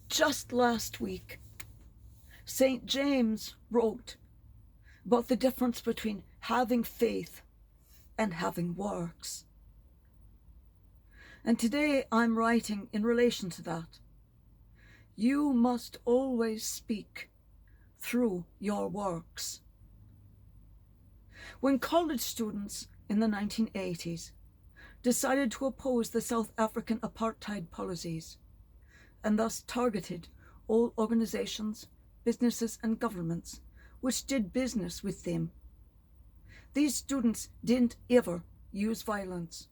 Just last week, St. James wrote about the difference between having faith and having works. And today I'm writing in relation to that. You must always speak through your works. When college students in the 1980s decided to oppose the South African apartheid policies and thus targeted all organizations, businesses and governments which did business with them, these students didn't ever use violence,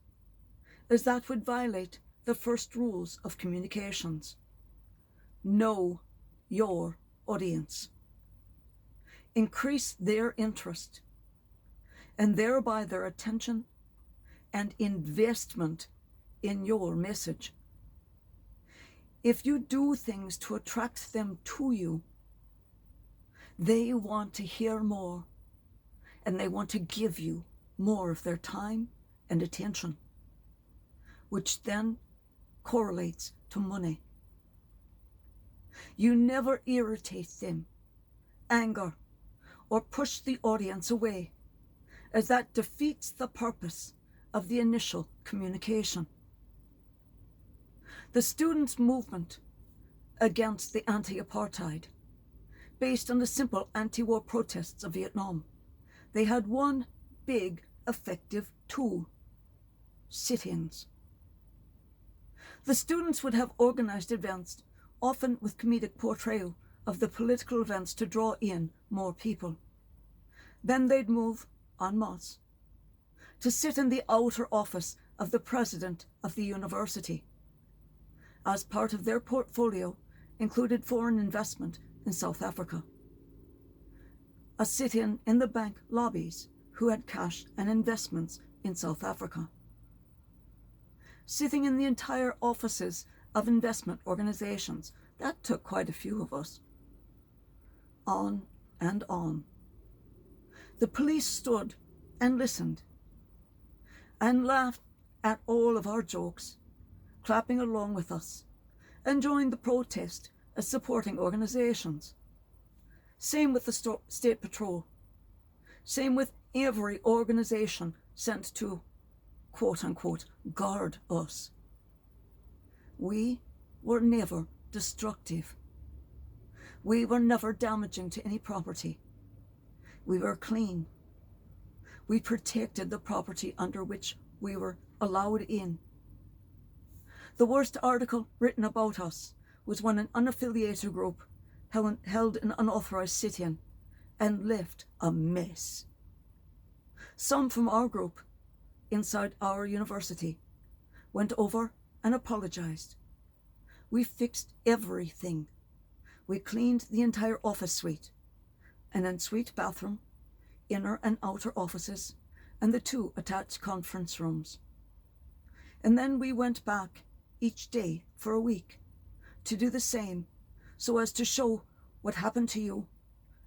as that would violate the first rules of communications. Know your audience. Increase their interest, and thereby their attention and investment in your message. If you do things to attract them to you, they want to hear more, and they want to give you more of their time and attention, which then correlates to money. You never irritate them, anger, or push the audience away, as that defeats the purpose of the initial communication. The students' movement against the anti-apartheid, based on the simple anti-war protests of Vietnam, they had one big effective tool: sit-ins. The students would have organized events, often with comedic portrayal of the political events to draw in more people. Then they'd move en masse to sit in the outer office of the president of the university. As part of their portfolio included foreign investment in South Africa. A sit-in in the bank lobbies who had cash and investments in South Africa. Sitting in the entire offices of investment organizations, that took quite a few of us. On and on. The police stood and listened and laughed at all of our jokes, clapping along with us, and joined the protest as supporting organizations. Same with the State Patrol. Same with every organization sent to, quote-unquote, guard us. We were never destructive. We were never damaging to any property. We were clean. We protected the property under which we were allowed in. The worst article written about us was when an unaffiliated group held an unauthorized sit-in and left a mess. Some from our group, inside our university, went over and apologized. We fixed everything. We cleaned the entire office suite, an ensuite bathroom, inner and outer offices, and the 2 attached conference rooms. And then we went back each day for a week to do the same, so as to show what happened to you.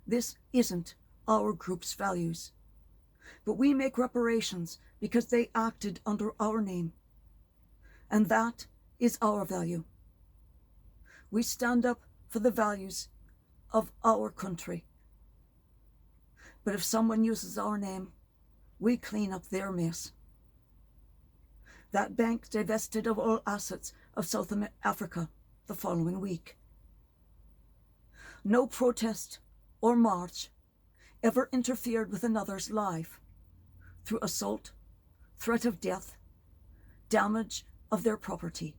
This isn't our group's values, but we make reparations because they acted under our name, and that is our value. We stand up for the values of our country. But if someone uses our name, we clean up their mess. That bank divested of all assets of South Africa the following week. No protest or march ever interfered with another's life through assault, threat of death, damage of their property.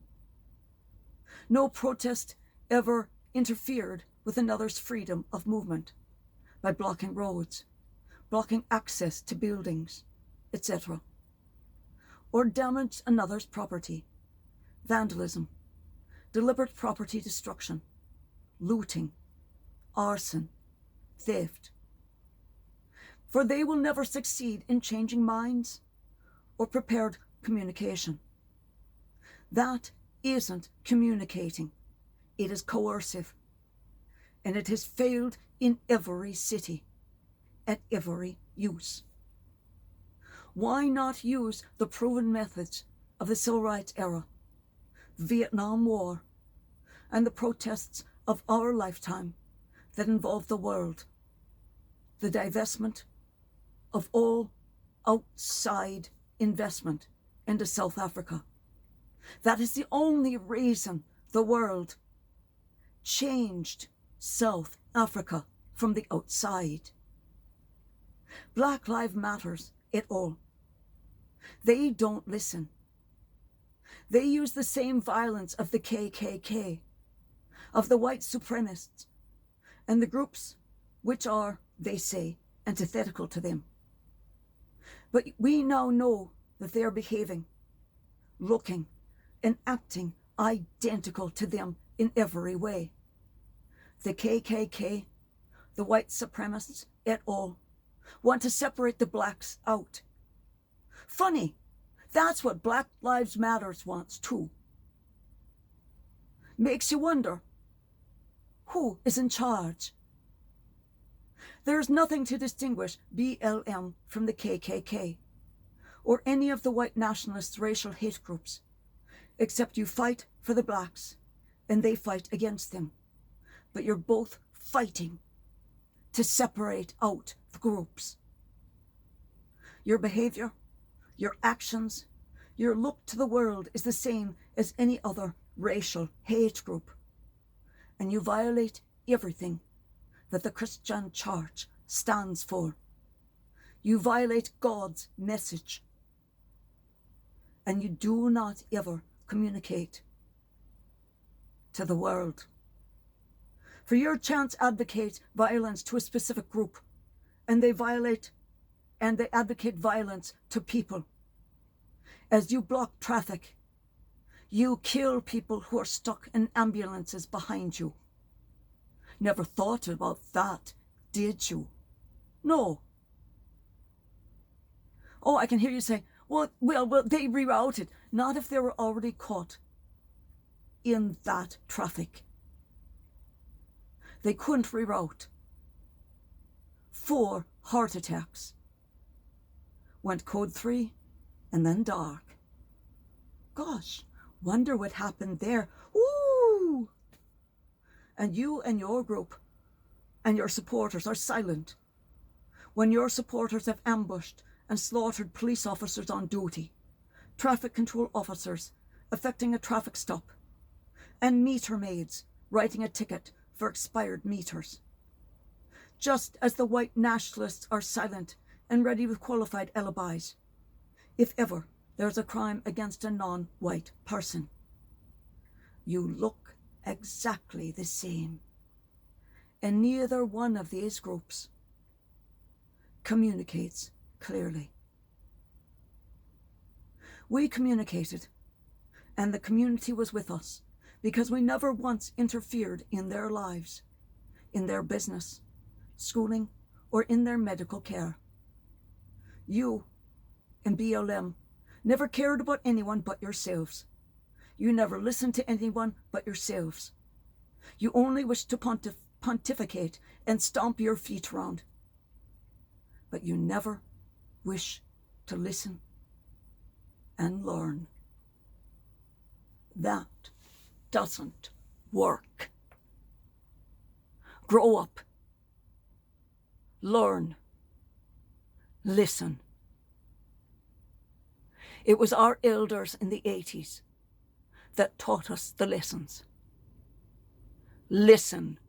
No protest ever interfered with another's freedom of movement by blocking roads, blocking access to buildings, etc., or damaged another's property, vandalism, deliberate property destruction, looting, arson, theft. For they will never succeed in changing minds or prepared communication. That isn't communicating, it is coercive, and it has failed in every city, at every use. Why not use the proven methods of the Civil Rights era, the Vietnam War, and the protests of our lifetime that involve the world, the divestment of all outside investment into South Africa. That is the only reason the world changed South Africa from the outside. Black Lives Matters it all. They don't listen. They use the same violence of the KKK, of the white supremacists, and the groups which are, they say, antithetical to them. But we now know that they are behaving, looking, and acting identical to them in every way. The KKK, the white supremacists, et al., want to separate the blacks out. Funny, that's what Black Lives Matters wants too. Makes you wonder, who is in charge? There's nothing to distinguish BLM from the KKK or any of the white nationalist racial hate groups, except you fight for the blacks and they fight against them. But you're both fighting to separate out the groups. Your behavior, your actions, your look to the world is the same as any other racial hate group. And you violate everything that the Christian Church stands for. You violate God's message. And you do not ever communicate to the world. For your chants advocate violence to a specific group, and they advocate violence to people. As you block traffic, you kill people who are stuck in ambulances behind you. Never thought about that, did you? No. Oh, I can hear you say, well, they rerouted. Not if they were already caught in that traffic. They couldn't reroute. 4 heart attacks. Went code 3 and then dark. Gosh, wonder what happened there. Ooh! And you and your group and your supporters are silent when your supporters have ambushed and slaughtered police officers on duty, traffic control officers effecting a traffic stop, and meter maids writing a ticket for expired meters. Just as the white nationalists are silent and ready with qualified alibis, if ever there's a crime against a non-white person. You look exactly the same, and neither one of these groups communicates clearly. We communicated, and the community was with us, because we never once interfered in their lives, in their business, schooling, or in their medical care. You and BLM never cared about anyone but yourselves. You never listened to anyone but yourselves. You only wished to pontificate and stomp your feet around. But you never wish to listen and learn. That doesn't work. Grow up. Learn. Listen. It was our elders in the 80s that taught us the lessons. Listen.